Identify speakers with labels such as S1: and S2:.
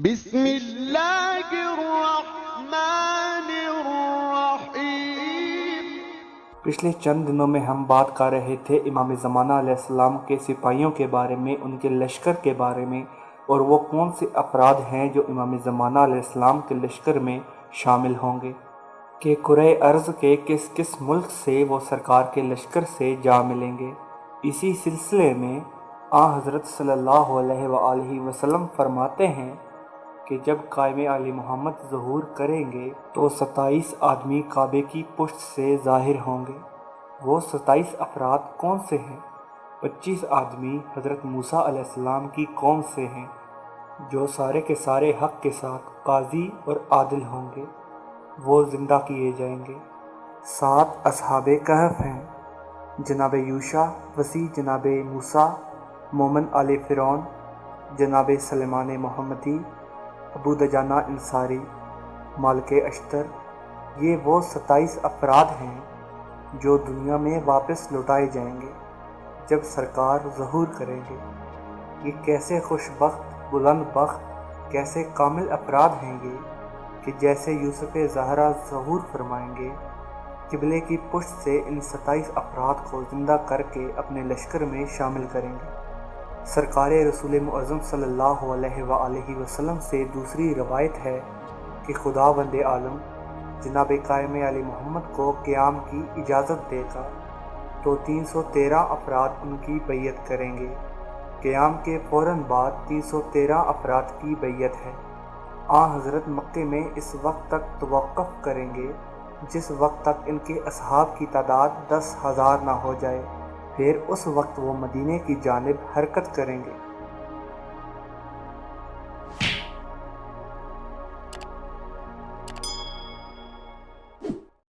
S1: بسم اللہ الرحمن الرحیم۔
S2: پچھلے چند دنوں میں ہم بات کر رہے تھے امام زمانہ علیہ السلام کے سپاہیوں کے بارے میں، ان کے لشکر کے بارے میں، اور وہ کون سے افراد ہیں جو امام زمانہ علیہ السلام کے لشکر میں شامل ہوں گے، کہ کرۂ ارض کے کس کس ملک سے وہ سرکار کے لشکر سے جا ملیں گے۔ اسی سلسلے میں حضرت صلی اللہ علیہ وآلہ وسلم فرماتے ہیں کہ جب قائم علی محمد ظہور کریں گے تو 27 آدمی کعبے کی پشت سے ظاہر ہوں گے۔ وہ 27 افراد کون سے ہیں؟ 25 آدمی حضرت موسیٰ علیہ السلام کی قوم سے ہیں، جو سارے کے سارے حق کے ساتھ قاضی اور عادل ہوں گے، وہ زندہ کیے جائیں گے۔ 7 اصحاب کہف ہیں، جناب یوشع، وسیع جناب موسیٰ، مومن آل فرعون، جناب سلیمان محمدی، ابو دجانہ انصاری، مالک اشتر۔ یہ وہ 27 افراد ہیں جو دنیا میں واپس لوٹائے جائیں گے جب سرکار ظہور کریں گے۔ یہ کیسے خوش بخت، بلند بخت، کیسے کامل افراد ہیں یہ، کہ جیسے یوسف زہرا ظہور فرمائیں گے، قبلے کی پشت سے ان 27 افراد کو زندہ کر کے اپنے لشکر میں شامل کریں گے۔ سرکار رسول معظم صلی اللہ علیہ وآلہ وسلم سے دوسری روایت ہے کہ خداوند عالم جناب قائم علی محمد کو قیام کی اجازت دے گا تو 313 افراد ان کی بیعت کریں گے۔ قیام کے فوراً بعد 313 افراد کی بیعت ہے۔ حضرت مکے میں اس وقت تک توقف کریں گے جس وقت تک ان کے اصحاب کی تعداد 10,000 نہ ہو جائے، پھر اس وقت وہ مدینے کی جانب حرکت کریں گے۔